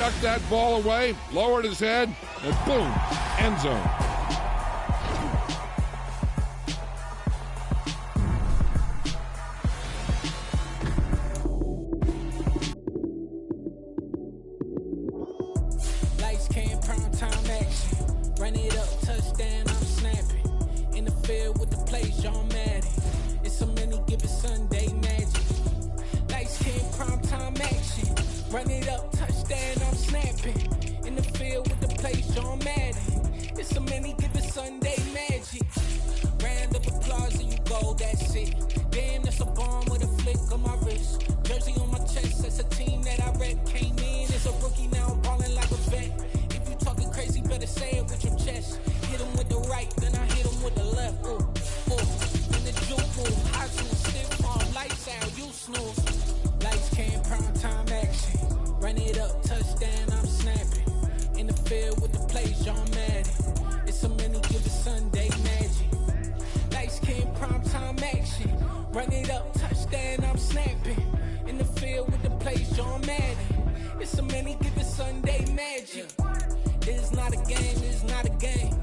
Ducked that ball away, lowered his head, and boom, end zone. Lights, cam, prime time action. Run it up, touchdown, I'm snapping. In the field with the play, John Madden. It's so many, give it Sunday magic. Lights, cam, prime time action. Run it up, touchdown, I'm snapping. In the field with the play, John Madden. It's so many, give it Sunday magic. Round of applause and you go, that's it. Damn, that's a bomb with a flick on my wrist. Jersey on my chest, that's a team that I rep. Came in as a rookie, now I'm ballin' like a vet. If you talking crazy, better say it with your chest. Hit him with the right, then I hit him with the left. Ooh, ooh. In the juke move, I shoot stiff arm, lights out, you snooze. Lights, cam, prime time action. Run it up, touchdown, I'm snapping. In the field with the play, John Madden. It's a many, give it Sunday magic. Lights, cam, prime time action. Run it up, touchdown, I'm snapping. In the field with the play, John Madden. It's a many, give it Sunday magic. It's not a game, it's not a game.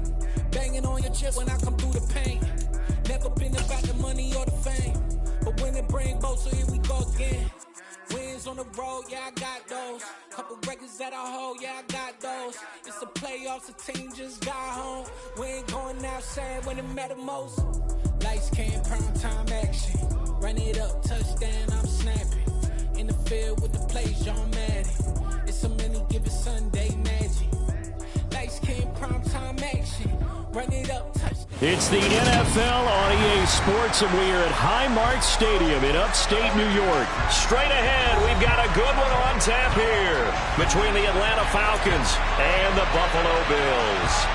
Banging on your chip when I come through the pain. Never been about the money or the fame. But when it bring both, so here we go again. Wins on the road, yeah, I got those. Couple records that I hold, yeah, I got those. It's the playoffs, the team just got home. We ain't going outside when it matter most. Lights, cam, prime time action. Run it up, touchdown, I'm snapping. In the field with the play, John Madden. It's a many, give it Sunday magic. Lights, cam, prime time action. Run it up, touchdown. It's the NFL on EA Sports, and we are at Highmark Stadium in upstate New York. Straight ahead, we've got a good one on tap here between the Atlanta Falcons and the Buffalo Bills.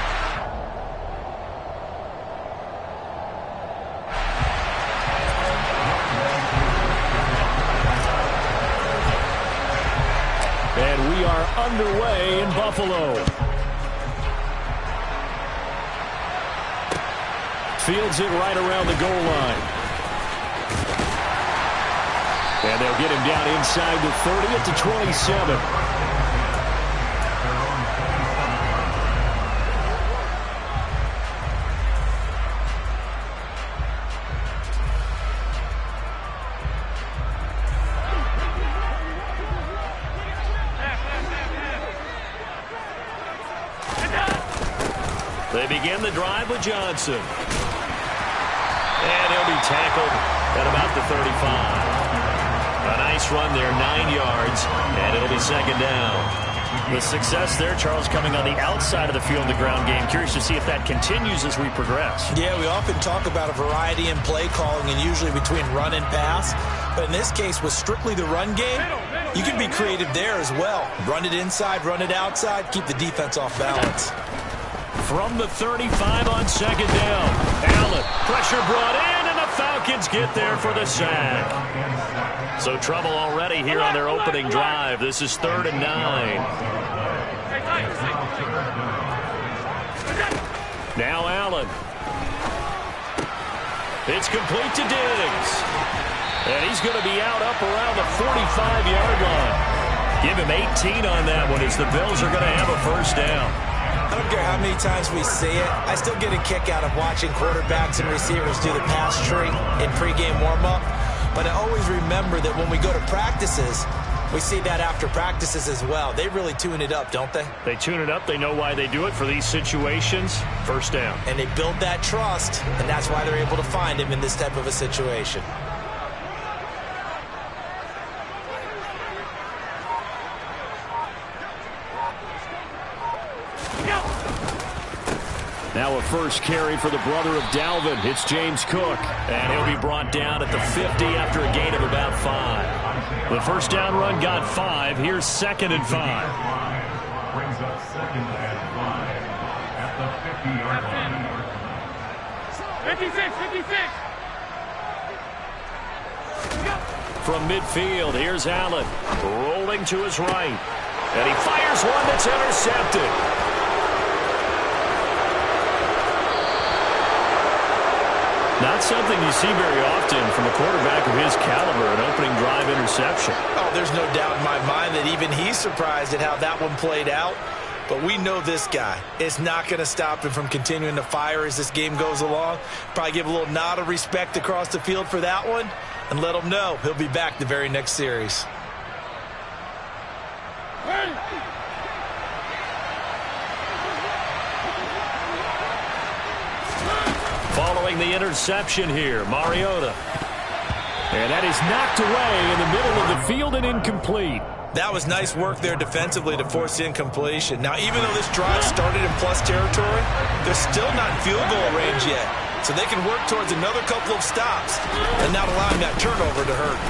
And we are underway in Buffalo. Fields it right around the goal line. And they'll get him down inside the 30 at the 27. They begin the drive with Johnson. And he'll be tackled at about the 35. A nice run there, 9 yards, and it'll be second down. The success there, Charles, coming on the outside of the field in the ground game. Curious to see if that continues as we progress. Yeah, we often talk about a variety in play calling and usually between run and pass. But in this case, with strictly the run game, you can be creative there as well. Run it inside, run it outside, keep the defense off balance. From the 35 on second down. Allen, pressure brought in, and the Falcons get there for the sack. So trouble already here on their opening drive. This is 3rd and 9. Now Allen. It's complete to Diggs. And he's going to be out up around the 45-yard line. Give him 18 on that one as the Bills are going to have a first down. I don't care how many times we say it, I still get a kick out of watching quarterbacks and receivers do the pass tree in pregame warm-up. But I always remember that when we go to practices, we see that after practices as well. They really tune it up, don't they? They tune it up. They know why they do it for these situations. First down. And they build that trust, and that's why they're able to find him in this type of a situation. Now a first carry for the brother of Dalvin. It's James Cook. And he'll be brought down at the 50 after a gain of about 5. The first down run got 5. Here's 2nd and 5. Brings up 2nd and 5 at the 50-yard line. 56. From midfield, here's Allen. Rolling to his right. And he fires one that's intercepted. Not something you see very often from a quarterback of his caliber, an opening drive interception. Oh, there's no doubt in my mind that even he's surprised at how that one played out. But we know this guy is not going to stop him from continuing to fire as this game goes along. Probably give a little nod of respect across the field for that one and let him know he'll be back the very next series. Following the interception here, Mariota. And that is knocked away in the middle of the field and incomplete. That was nice work there defensively to force incompletion. Now, even though this drive started in plus territory, they're still not in field goal range yet. So they can work towards another couple of stops and not allowing that turnover to hurt.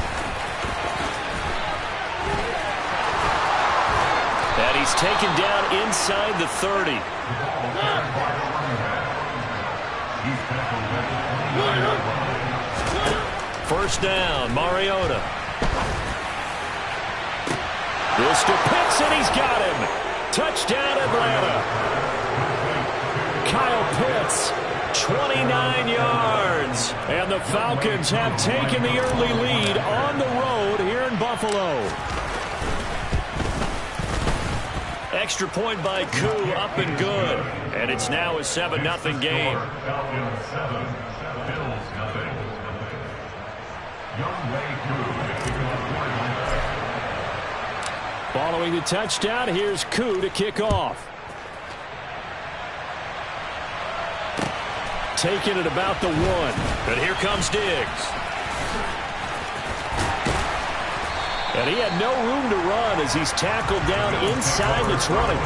And he's taken down inside the 30. First down, Mariota. This to Pitts, and he's got him. Touchdown, Atlanta. Kyle Pitts, 29 yards. And the Falcons have taken the early lead on the road here in Buffalo. Extra point by Koo, up and good. And it's now a 7-0 game. Falcons 7, Bills nothing. Following the touchdown, here's Koo to kick off. Taking it about the 1. But here comes Diggs. And he had no room to run as he's tackled down inside the 20.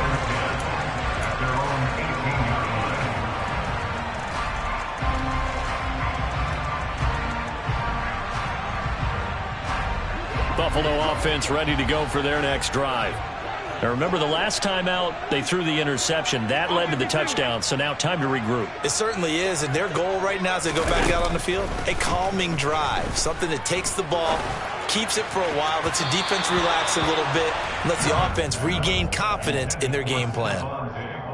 Buffalo offense ready to go for their next drive. Now remember, the last time out, they threw the interception. That led to the touchdown, so now time to regroup. It certainly is, and their goal right now as they go back out on the field, a calming drive, something that takes the ball, keeps it for a while, lets the defense relax a little bit, lets the offense regain confidence in their game plan.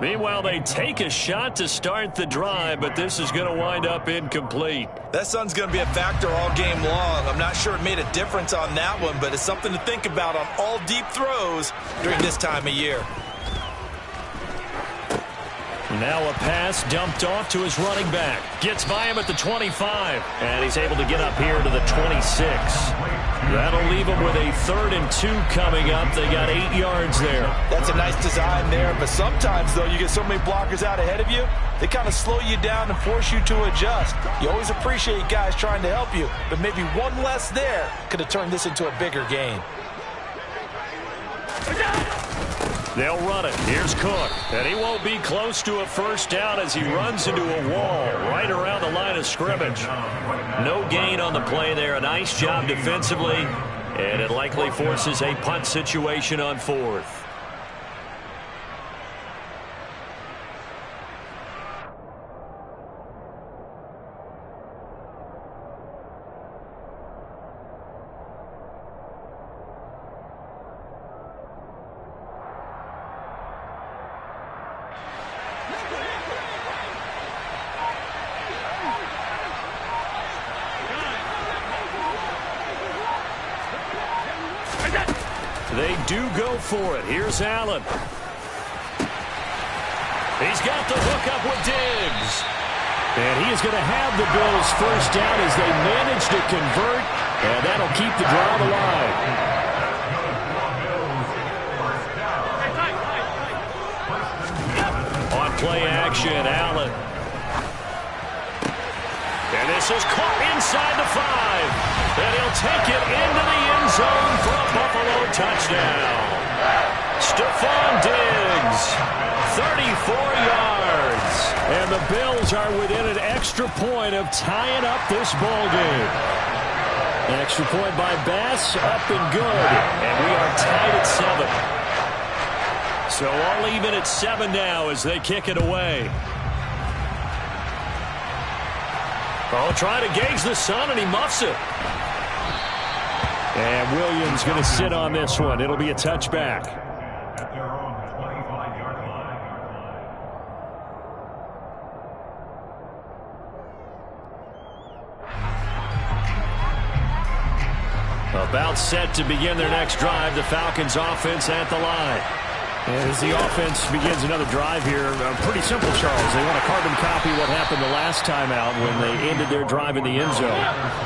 Meanwhile, they take a shot to start the drive, but this is going to wind up incomplete. That sun's going to be a factor all game long. I'm not sure it made a difference on that one, but it's something to think about on all deep throws during this time of year. Now a pass dumped off to his running back. Gets by him at the 25. And he's able to get up here to the 26. That'll leave him with a 3rd and 2 coming up. They got 8 yards there. That's a nice design there, but sometimes, though, you get so many blockers out ahead of you, they kind of slow you down and force you to adjust. You always appreciate guys trying to help you, but maybe one less there could have turned this into a bigger game. They'll run it. Here's Cook. And he won't be close to a first down as he runs into a wall right around the line of scrimmage. No gain on the play there. A nice job defensively. And it likely forces a punt situation on 4th. They do go for it. Here's Allen. He's got the hook up with Diggs. And he is going to have the Bills first down as they manage to convert. And that'll keep the drive alive. On play action, Allen. And this is caught inside the 5. And he'll take it into the end zone for a Buffalo touchdown. Stephon Diggs, 34 yards. And the Bills are within an extra point of tying up this ball game. An extra point by Bass, up and good. And we are tied at 7. So all even at 7 now as they kick it away. Oh, trying to gauge the sun, and he muffs it. And Williams going to sit on this one. It'll be a touchback. At their own 25-yard line. About set to begin their next drive. The Falcons offense at the line. And as the offense begins another drive here, pretty simple, Charles. They want to carbon copy what happened the last time out when they ended their drive in the end zone.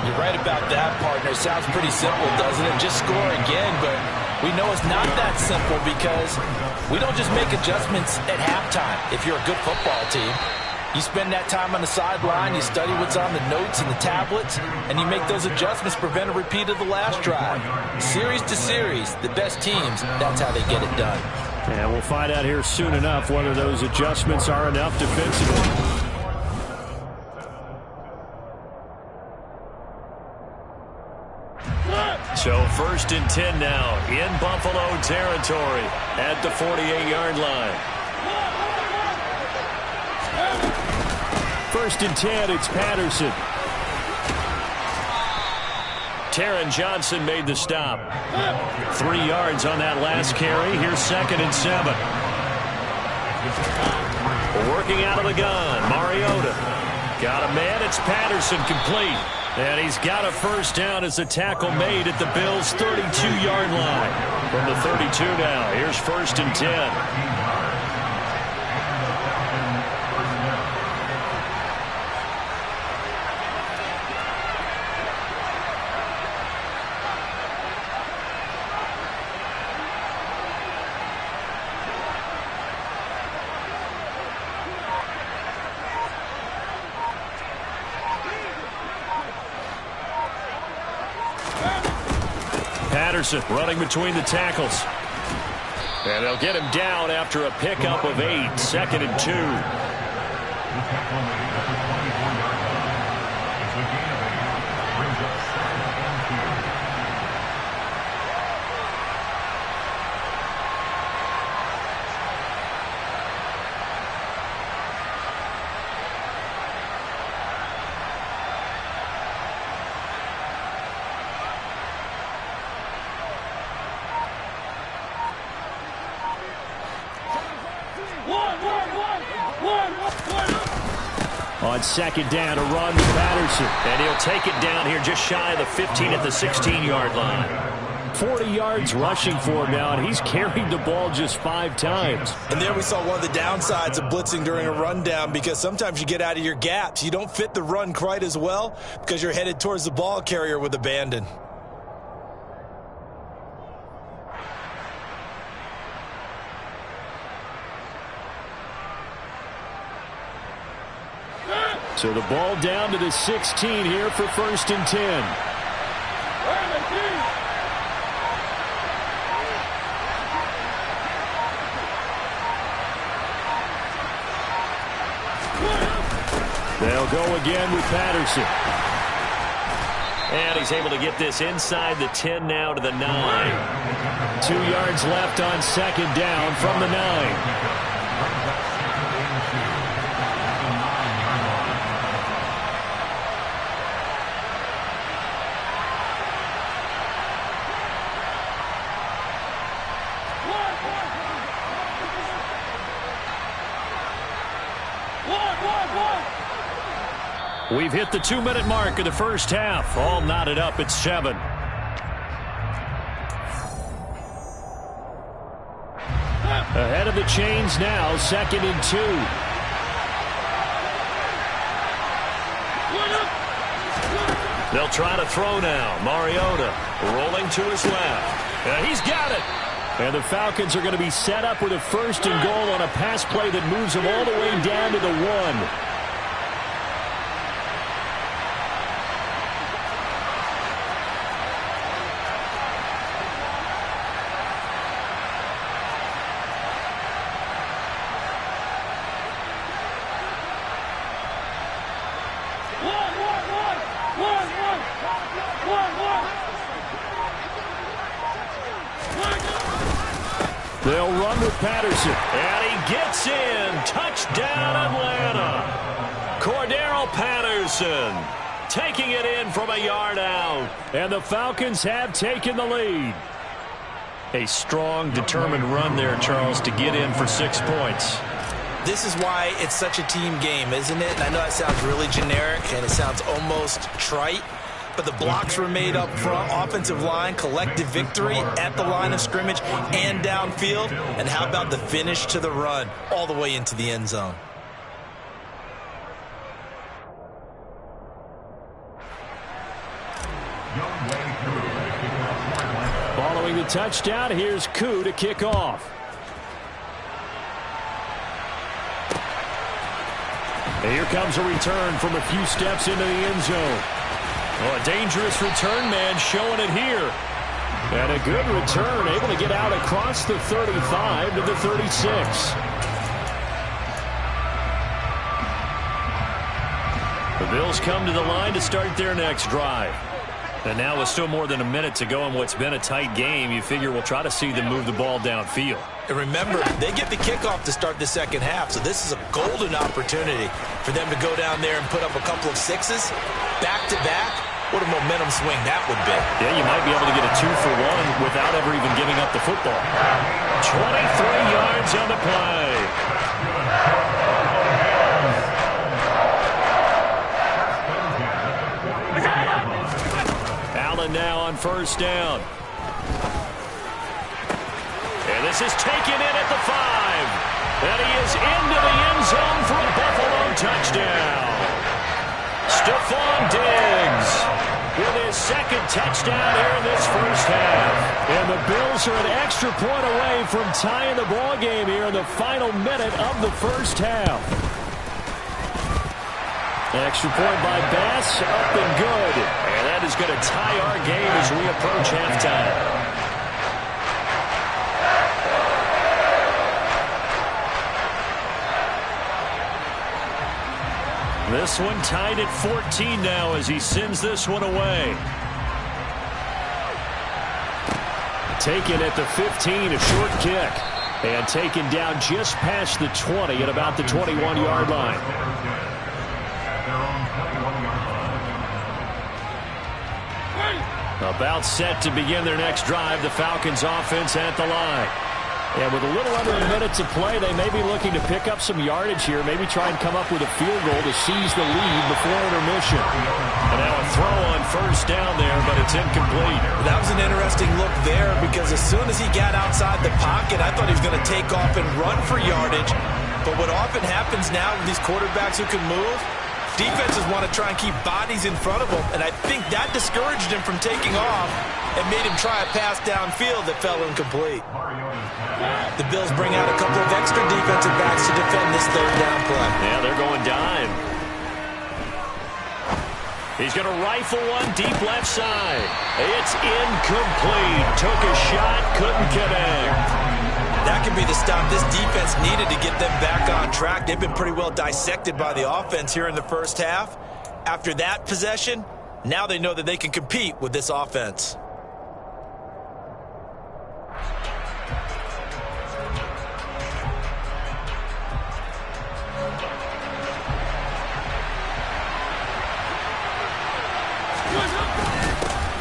You're right about that, partner. Sounds pretty simple, doesn't it? Just score again, but we know it's not that simple because we don't just make adjustments at halftime if you're a good football team. You spend that time on the sideline, you study what's on the notes and the tablets, and you make those adjustments to prevent a repeat of the last drive. Series to series, the best teams, that's how they get it done. And we'll find out here soon enough whether those adjustments are enough defensively. So 1st and 10 now in Buffalo territory at the 48-yard line. 1st and 10, it's Patterson. Taron Johnson made the stop. 3 yards on that last carry. Here's 2nd and 7. Working out of the gun, Mariota. Got a man, it's Patterson, complete. And he's got a first down as the tackle made at the Bills' 32-yard line. From the 32 now, here's 1st and 10. Patterson running between the tackles. And they'll get him down after a pickup of 8. 2nd and 2. On 2nd down, a run with Patterson. And he'll take it down here just shy of the 15 at the 16-yard line. 40 yards rushing for him now, and he's carried the ball just 5 times. And there we saw one of the downsides of blitzing during a rundown, because sometimes you get out of your gaps. You don't fit the run quite as well because you're headed towards the ball carrier with abandon. So the ball down to the 16 here for 1st and 10. They'll go again with Patterson. And he's able to get this inside the 10 now to the 9. 2 yards left on 2nd down from the 9. We've hit the 2-minute mark of the first half. All knotted up at 7. Ahead of the chains now, 2nd and 2. They'll try to throw now. Mariota rolling to his left. And he's got it. And the Falcons are going to be set up with a 1st and goal on a pass play that moves them all the way down to the 1. They'll run with Patterson. And he gets in. Touchdown, Atlanta. Cordero Patterson taking it in from a yard out. And the Falcons have taken the lead. A strong, determined run there, Charles, to get in for 6 points. This is why it's such a team game, isn't it? And I know that sounds really generic and it sounds almost trite, but the blocks were made up front. Offensive line, collective victory at the line of scrimmage and downfield. And how about the finish to the run all the way into the end zone? Following the touchdown, here's Koo to kick off. And here comes a return from a few steps into the end zone. Oh, a dangerous return man showing it here. And a good return, able to get out across the 35 to the 36. The Bills come to the line to start their next drive. And now with still more than a minute to go in what's been a tight game, you figure we'll try to see them move the ball downfield. And remember, they get the kickoff to start the second half, so this is a golden opportunity for them to go down there and put up a couple of sixes back-to-back. What a momentum swing that would be. Yeah, you might be able to get a 2-for-1 without ever even giving up the football. 23 yards on the play. Allen now on first down. And this is taken in at the 5. And he is into the end zone for a Buffalo touchdown. Stephon Diggs with his second touchdown here in this first half. And the Bills are an extra point away from tying the ball game here in the final minute of the first half. An extra point by Bass, up and good. And that is going to tie our game as we approach halftime. This one tied at 14 now as he sends this one away. Taken at the 15, a short kick. And taken down just past the 20 at about the 21-yard line. About set to begin their next drive, the Falcons offense at the line. And with a little under a minute to play, they may be looking to pick up some yardage here, maybe try and come up with a field goal to seize the lead before intermission. And now a throw on first down there, but it's incomplete. That was an interesting look there because as soon as he got outside the pocket, I thought he was going to take off and run for yardage. But what often happens now with these quarterbacks who can move, defenses want to try and keep bodies in front of them, and I think that discouraged him from taking off and made him try a pass downfield that fell incomplete. The Bills bring out a couple of extra defensive backs to defend this third down play. Yeah, they're going dime. He's going to rifle one deep left side. It's incomplete. Took a shot, couldn't connect. That could be the stop this defense needed to get them back on track. They've been pretty well dissected by the offense here in the first half. After that possession, now they know that they can compete with this offense.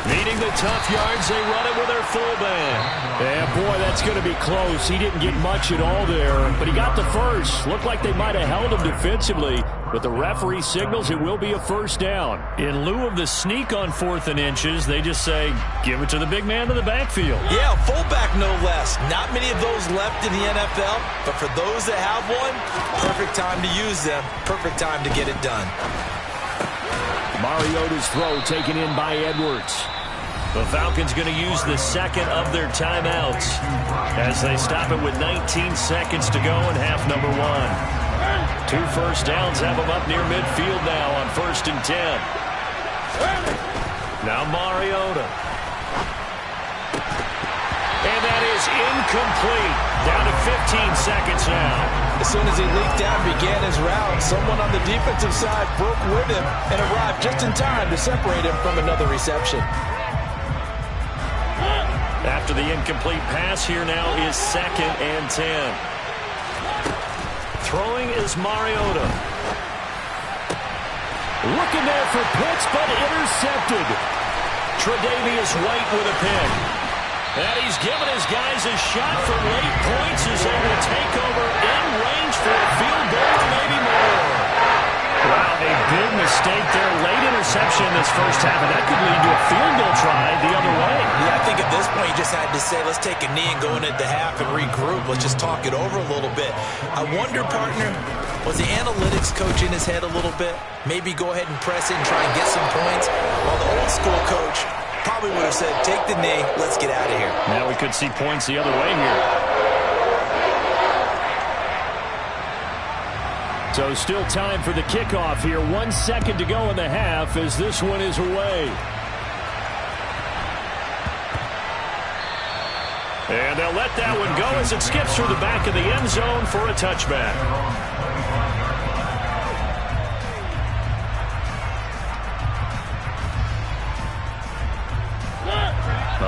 Needing the tough yards, they run it with their fullback. Yeah, boy, that's going to be close. He didn't get much at all there, but he got the first. Looked like they might have held him defensively, but the referee signals it will be a first down. In lieu of the sneak on 4th and inches, they just say, give it to the big man to the backfield. Yeah, fullback no less. Not many of those left in the NFL, but for those that have one, perfect time to use them, perfect time to get it done. Mariota's throw taken in by Edwards. The Falcons going to use the second of their timeouts as they stop it with 19 seconds to go in half number 1. 2 first downs have them up near midfield now on 1st and 10. Now Mariota. And that is incomplete. Down to 15 seconds now. As soon as he leaked out and began his route, someone on the defensive side broke with him and arrived just in time to separate him from another reception. After the incomplete pass, here now is 2nd and 10. Throwing is Mariota. Looking there for Pitts, but intercepted. Tre'Davious White with a pick. And he's given his guys a shot for late points as they will take over in range for a field goal or maybe more. Wow, a big mistake there. Late interception in the this first half, and that could lead to a field goal try the other way. Yeah, I think at this point you just had to say, let's take a knee and go into the half and regroup. Let's just talk it over a little bit. I wonder, partner, was the analytics coach in his head a little bit? Maybe go ahead and press it and try and get some points? While the old school coach probably would have said, take the knee, let's get out of here. Now we could see points the other way here. So still time for the kickoff here. 1 second to go in the half as this one is away. And they'll let that one go as it skips through the back of the end zone for a touchback.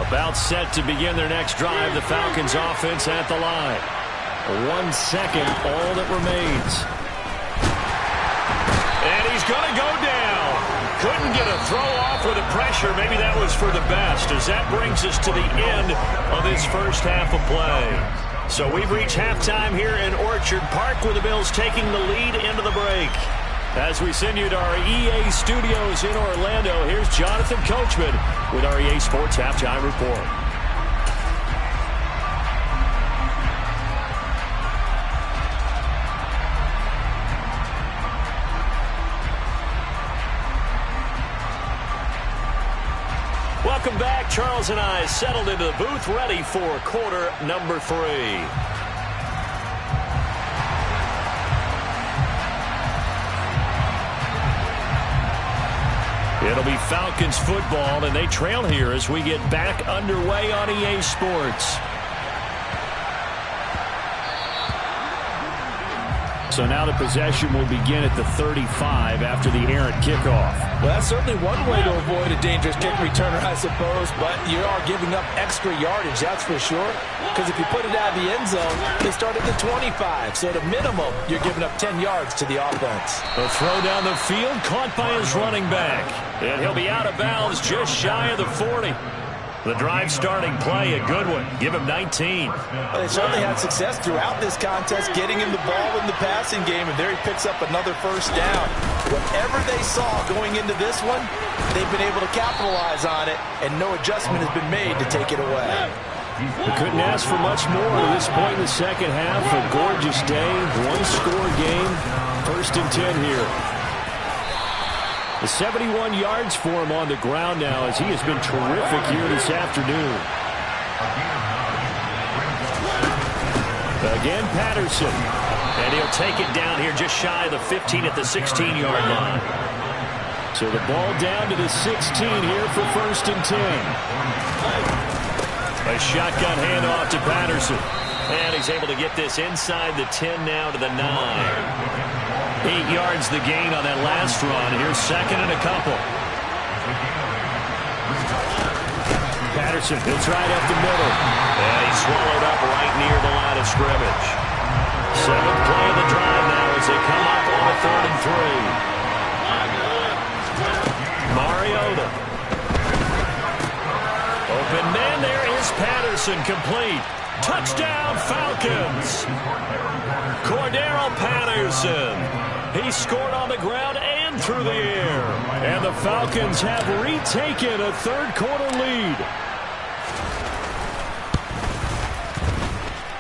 About set to begin their next drive. The Falcons offense at the line. 1 second, all that remains. And he's going to go down. Couldn't get a throw off with the pressure. Maybe that was for the best, as that brings us to the end of this first half of play. So we've reached halftime here in Orchard Park, with the Bills taking the lead into the break. As we send you to our EA studios in Orlando, here's Jonathan Coachman with our EA Sports Halftime Report. Welcome back. Charles and I settled into the booth, ready for quarter number 3. It'll be Falcons football, and they trail here as we get back underway on EA Sports. So now the possession will begin at the 35 after the errant kickoff. Well, that's certainly one way to avoid a dangerous kick returner, I suppose, but you are giving up extra yardage, that's for sure. Because if you put it out of the end zone, they start at the 25. So at a minimum, you're giving up 10 yards to the offense. A throw down the field, caught by his running back. And he'll be out of bounds just shy of the 40. The drive starting play, a good one. Give him 19. Well, they certainly had success throughout this contest, getting him the ball in the passing game, and there he picks up another first down. Whatever they saw going into this one, they've been able to capitalize on it, and no adjustment has been made to take it away. We couldn't ask for much more at this point in the second half. A gorgeous day, one-score game, 1st and 10 here. The 71 yards for him on the ground now, as he has been terrific here this afternoon. Again, Patterson. And he'll take it down here just shy of the 15 at the 16-yard line. So the ball down to the 16 here for 1st and 10. A shotgun handoff to Patterson. And he's able to get this inside the 10 now to the 9. 8 yards the gain on that last run. Here's 2nd and a couple. Patterson hits right up the middle. And he's swallowed up right near the line of scrimmage. 7th play of the drive now as they come up on a 3rd and 3. Mariota. Open man, there is Patterson, complete. Touchdown, Falcons. Cordero Patterson. He scored on the ground and through the air. And the Falcons have retaken a 3rd quarter lead.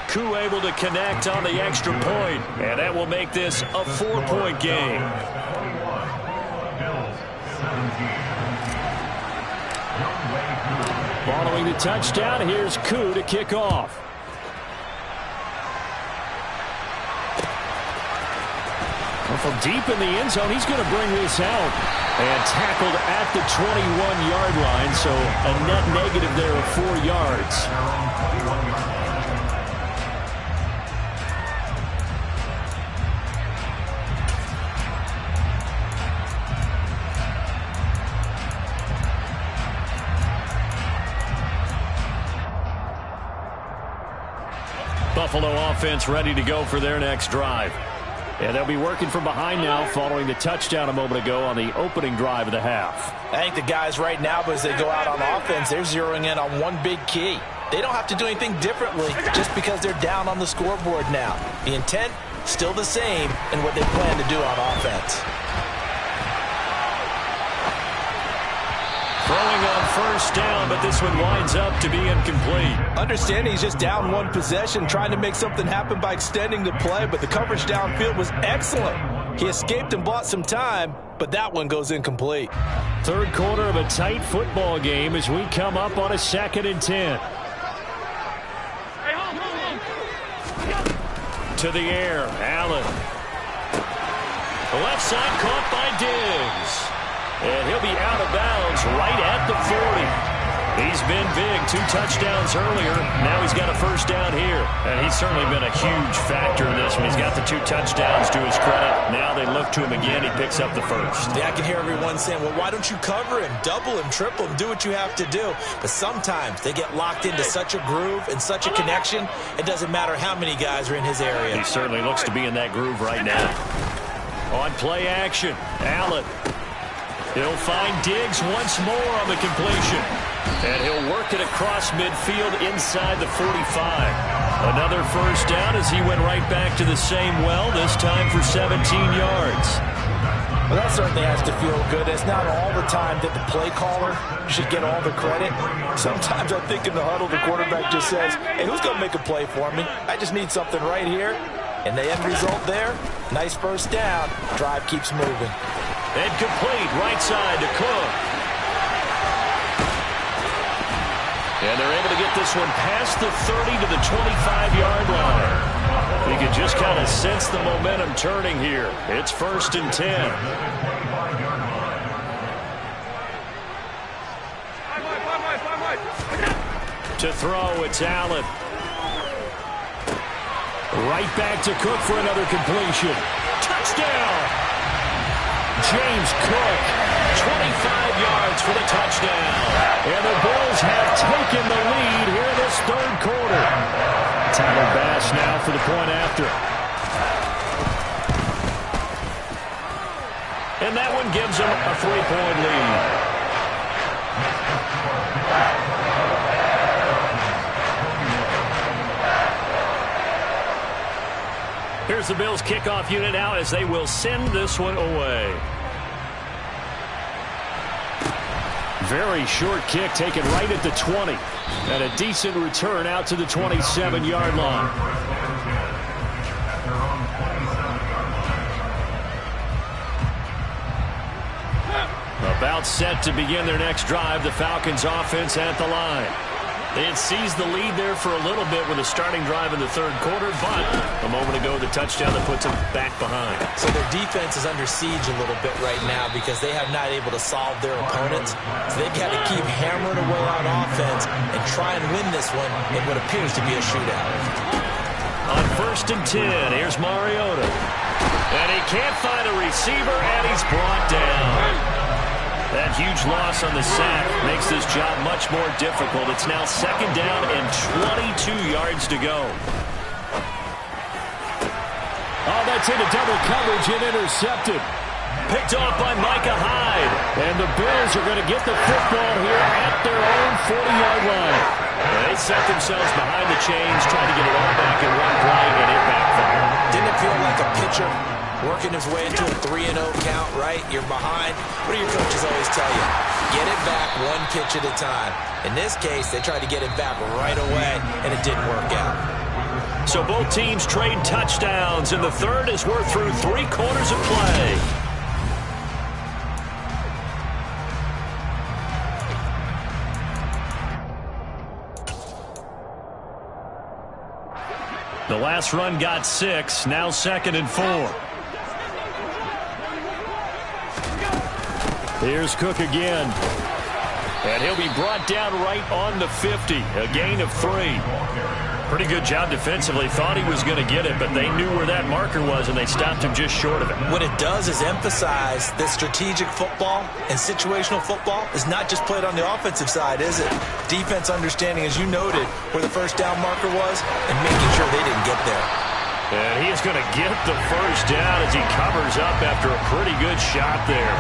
Koo able to connect on the extra point. And that will make this a 4-point game. Following the touchdown, here's Koo to kick off. From deep in the end zone, he's going to bring this out. And tackled at the 21-yard line, so a net negative there of 4 yards. Buffalo offense ready to go for their next drive. And they'll be working from behind now following the touchdown a moment ago on the opening drive of the half. I think the guys right now, as they go out on offense, they're zeroing in on one big key. They don't have to do anything differently just because they're down on the scoreboard now. The intent, still the same in what they plan to do on offense. Throwing on first down, but this one winds up to be incomplete. Understanding he's just down one possession, trying to make something happen by extending the play, but the coverage downfield was excellent. He escaped and bought some time, but that one goes incomplete. Third quarter of a tight football game as we come up on a 2nd and 10. To the air, Allen. The left side caught by Diggs. And he'll be out of bounds right at the 40. He's been big, 2 touchdowns earlier. Now he's got a first down here. And he's certainly been a huge factor in this one. He's got the 2 touchdowns to his credit. Now they look to him again. He picks up the first. Yeah, I can hear everyone saying, well, why don't you cover him, double him, triple him, do what you have to do. But sometimes they get locked into such a groove and such a connection, it doesn't matter how many guys are in his area. He certainly looks to be in that groove right now. On play action, Allen. He'll find Diggs once more on the completion. And he'll work it across midfield inside the 45. Another first down as he went right back to the same well, this time for 17 yards. Well, that certainly has to feel good. It's not all the time that the play caller should get all the credit. Sometimes I think in the huddle, the quarterback just says, hey, who's going to make a play for me? I just need something right here. And the end result there, nice first down. Drive keeps moving. And complete, right side to Cook. And they're able to get this one past the 30 to the 25-yard line. You can just kind of sense the momentum turning here. It's 1st and 10. To throw, it's Allen. Right back to Cook for another completion. Touchdown! James Cook, 25 yards for the touchdown. And the Bills have taken the lead here in this third quarter. Tyler Bass now for the point after. And that one gives them a 3-point lead. Here's the Bills kickoff unit now as they will send this one away. Very short kick taken right at the 20. And a decent return out to the 27-yard line. About set to begin their next drive, the Falcons offense at the line. They had seized the lead there for a little bit with a starting drive in the third quarter, but a moment ago the touchdown that puts them back behind. So their defense is under siege a little bit right now because they have not able to solve their opponents. So they've got to keep hammering away on offense and try and win this one in what appears to be a shootout. On 1st and 10, here's Mariota. And he can't find a receiver, and he's brought down. That huge loss on the sack makes this job much more difficult. It's now 2nd down and 22 yards to go. Oh, that's into double coverage and intercepted. Picked off by Micah Hyde. And the Bills are going to get the football here at their own 40-yard line. And they set themselves behind the chains, trying to get it all back in one play, and it backfired. Didn't it feel like a pitcher working his way into a 3-0 count, right? You're behind. What do your coaches always tell you? Get it back one pitch at a time. In this case, they tried to get it back right away, and it didn't work out. So both teams trade touchdowns, and the third as we're through 3 quarters of play. The last run got 6, now 2nd and 4. Here's Cook again. And he'll be brought down right on the 50. A gain of 3. Pretty good job defensively. Thought he was going to get it, but they knew where that marker was, and they stopped him just short of it. What it does is emphasize that strategic football and situational football is not just played on the offensive side, is it? Defense understanding, as you noted, where the first down marker was and making sure they didn't get there. And he is going to get the first down as he covers up after a pretty good shot there.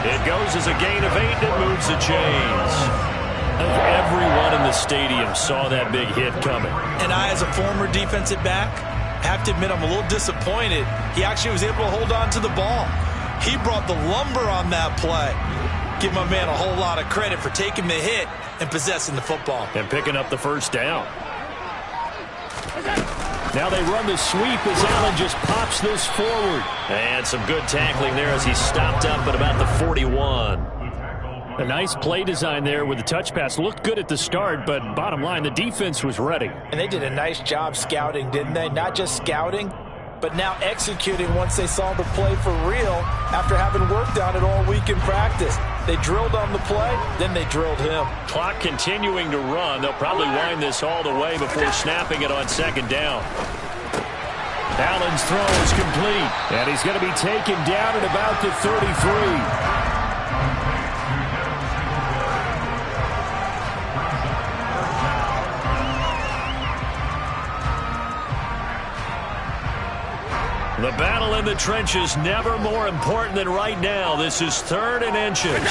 It goes as a gain of 8 and moves the chains. Everyone in the stadium saw that big hit coming. And I, as a former defensive back, have to admit I'm a little disappointed. He actually was able to hold on to the ball. He brought the lumber on that play. Give my man a whole lot of credit for taking the hit and possessing the football. And picking up the first down. Now they run the sweep as Allen just pops this forward. And some good tackling there as he stopped up at about the 41. A nice play design there with the touch pass. Looked good at the start, but bottom line, the defense was ready. And they did a nice job scouting, didn't they? Not just scouting, but now executing once they saw the play for real after having worked on it all week in practice. They drilled on the play, then they drilled him. Clock continuing to run. They'll probably wind this all the way before snapping it on second down. Allen's throw is complete, and he's going to be taken down at about the 33. The battle in the trenches never more important than right now. This is 3rd and inches.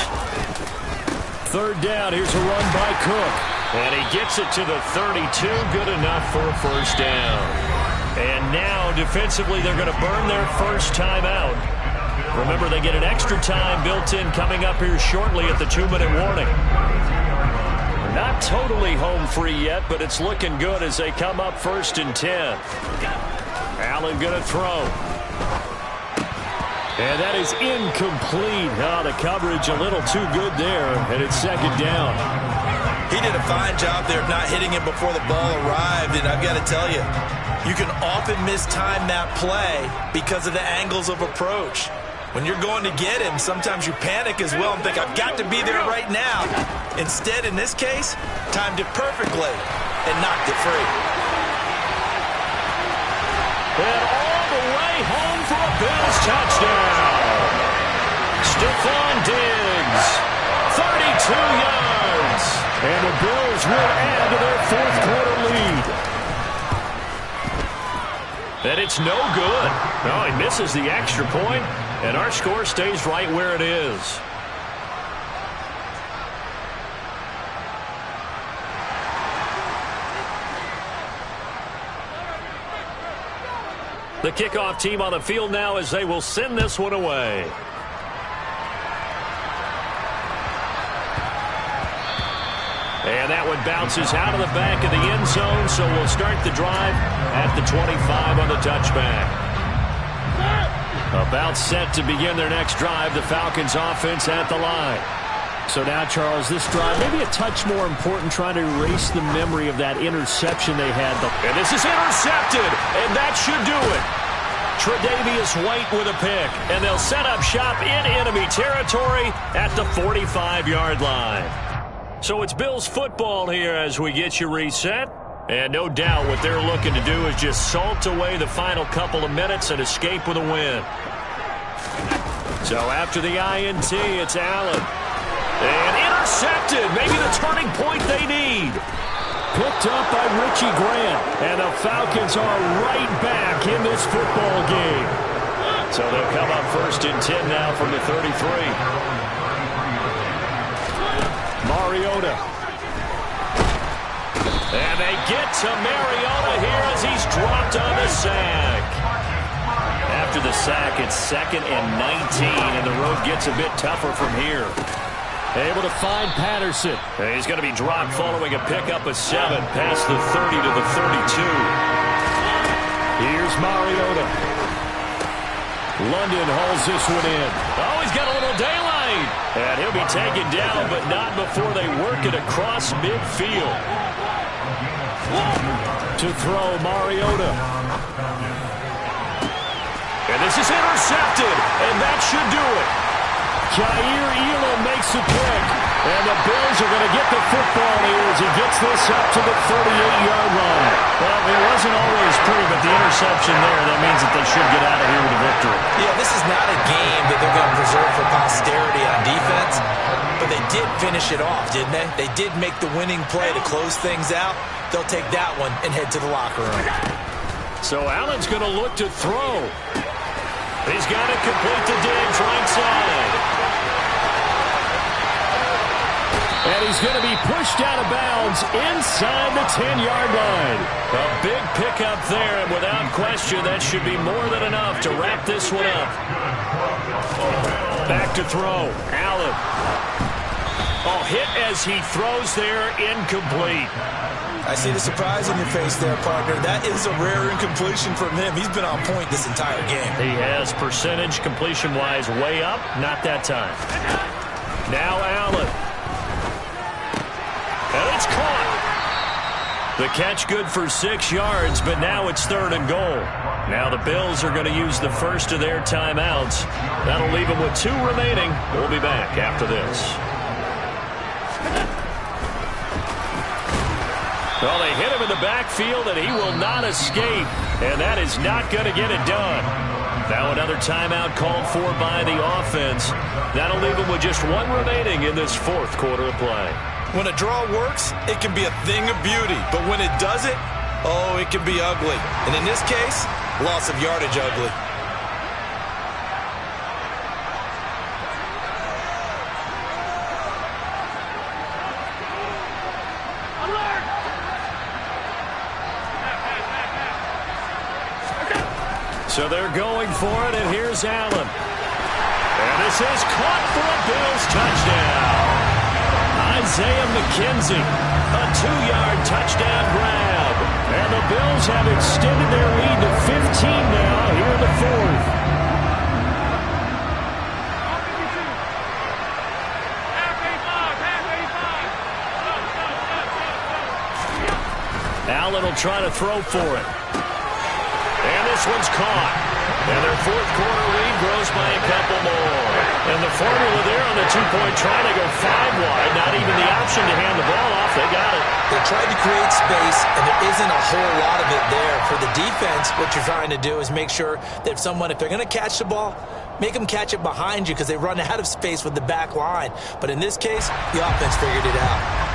3rd down. Here's a run by Cook. And he gets it to the 32. Good enough for a first down. And now, defensively, they're going to burn their first time out. Remember, they get an extra time built in coming up here shortly at the 2-minute warning. Not totally home free yet, but it's looking good as they come up 1st and 10. Allen going to throw. And that is incomplete. Oh, the coverage a little too good there, and it's 2nd down. He did a fine job there of not hitting it before the ball arrived, and I've got to tell you, you can often mistime that play because of the angles of approach. When you're going to get him, sometimes you panic as well and think, I've got to be there right now. Instead, in this case, timed it perfectly and knocked it free. And all the way home for a Bills touchdown. Stephon Diggs, 32 yards. And the Bills will add to their 4th quarter lead. And it's no good. No, he misses the extra point, and our score stays right where it is. The kickoff team on the field now as they will send this one away. And that one bounces out of the back of the end zone, so we'll start the drive at the 25 on the touchback. About set to begin their next drive, the Falcons offense at the line. So now, Charles, this drive maybe a touch more important, trying to erase the memory of that interception they had. And this is intercepted, and that should do it. Tre'Davious White with a pick, and they'll set up shop in enemy territory at the 45-yard line. So it's Bills football here as we get you reset. And no doubt what they're looking to do is just salt away the final couple of minutes and escape with a win. So after the INT, it's Allen. And intercepted, maybe the turning point they need. Picked up by Richie Grant, and the Falcons are right back in this football game. So they'll come up 1st and 10 now from the 33. Mariota. And they get to Mariota here as he's dropped on the sack. After the sack, it's 2nd and 19, and the road gets a bit tougher from here. Able to find Patterson. And he's going to be dropped following a pickup of 7 past the 30 to the 32. Here's Mariota. London hauls this one in. Oh, he's got a little daylight. And he'll be taken down, but not before they work it across midfield. To throw, Mariota. And this is intercepted, and that should do it. Jair Elam makes a pick, and the Bills are going to get the football here as he gets this up to the 38-yard line. Well, it wasn't always pretty, but the interception there, that means that they should get out of here with a victory. Yeah, this is not a game that they're going to preserve for posterity on defense, but they did finish it off, didn't they? They did make the winning play to close things out. They'll take that one and head to the locker room. So Allen's going to look to throw. He's got it complete to Diggs right side. And he's going to be pushed out of bounds inside the 10-yard line. A big pickup there, and without question, that should be more than enough to wrap this one up. Back to throw. Allen. Oh, hit as he throws there, incomplete. I see the surprise in your face there, partner. That is a rare incompletion from him. He's been on point this entire game. He has percentage completion-wise way up. Not that time. Now Allen. And it's caught. The catch good for 6 yards, but now it's 3rd and goal. Now the Bills are going to use the first of their timeouts. That'll leave them with 2 remaining. We'll be back after this. Well, they hit him in the backfield, and he will not escape. And that is not going to get it done. Now another timeout called for by the offense. That'll leave them with just 1 remaining in this 4th quarter of play. When a draw works, it can be a thing of beauty. But when it doesn't, oh, it can be ugly. And in this case, loss of yardage ugly. So they're going for it, and here's Allen. And this is caught for a Bills touchdown. Isaiah McKenzie, a 2-yard touchdown grab. And the Bills have extended their lead to 15 now here in the 4th. Allen will try to throw for it. And this one's caught. And their 4th quarter lead grows by a couple more. And the formula there on the 2-point try to go 5 wide. Not even the option to hand the ball off. They got it. They tried to create space, and there isn't a whole lot of it there. For the defense, what you're trying to do is make sure that if they're going to catch the ball, make them catch it behind you because they run out of space with the back line. But in this case, the offense figured it out.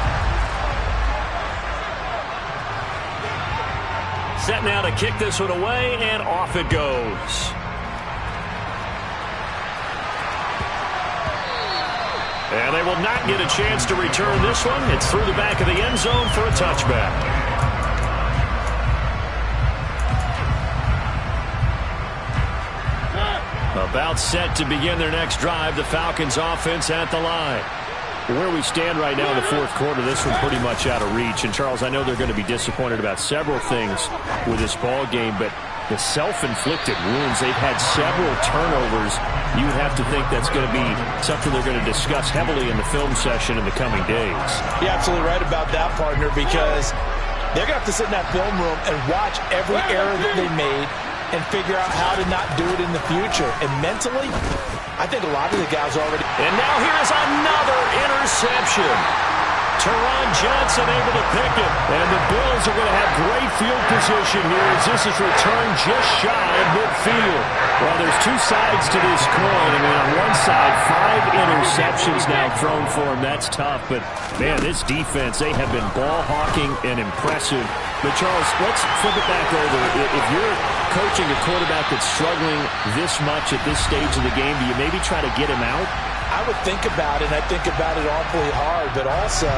Set now to kick this one away, and off it goes. And they will not get a chance to return this one. It's through the back of the end zone for a touchback. About set to begin their next drive. The Falcons offense at the line. Where we stand right now in the 4th quarter, this one pretty much out of reach. And, Charles, I know they're going to be disappointed about several things with this ball game, but the self-inflicted wounds, they've had several turnovers. You would have to think that's going to be something they're going to discuss heavily in the film session in the coming days. You're absolutely right about that, partner, because they're going to have to sit in that film room and watch every error that they made and figure out how to not do it in the future. And mentally, I think a lot of the guys already... And now here is another interception. Teron Johnson able to pick it. And the Bills are going to have great field position here as this is returned just shy of midfield. Well, there's 2 sides to this coin. I mean, on one side, 5 interceptions now thrown for him. That's tough. But, man, this defense, they have been ball hawking and impressive. But, Charles, let's flip it back over. If you're coaching a quarterback that's struggling this much at this stage of the game, do you maybe try to get him out? I would think about it. I think about it awfully hard, but also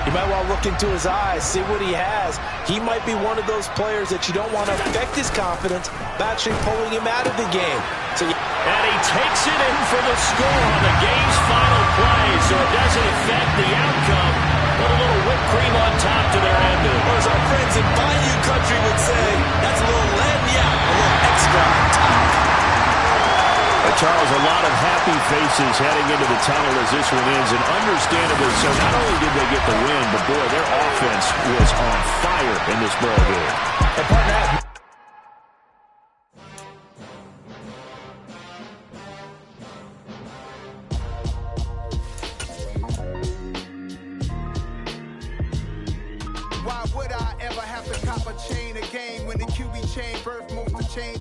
you might want to look into his eyes, see what he has. He might be one of those players that you don't want to affect his confidence by actually pulling him out of the game. And he takes it in for the score on the game's final play, so it doesn't affect the outcome. Put a little whipped cream on top to their ending. Or as our friends in Bayou Country would say, that's a little lagniappe, a little extra on top. Charles, a lot of happy faces heading into the tunnel as this one ends, and understandably so. Not only did they get the win, but boy, their offense was on fire in this ball game. And partner, why would I ever have to cop a chain a game when the QB chain birth moves to change?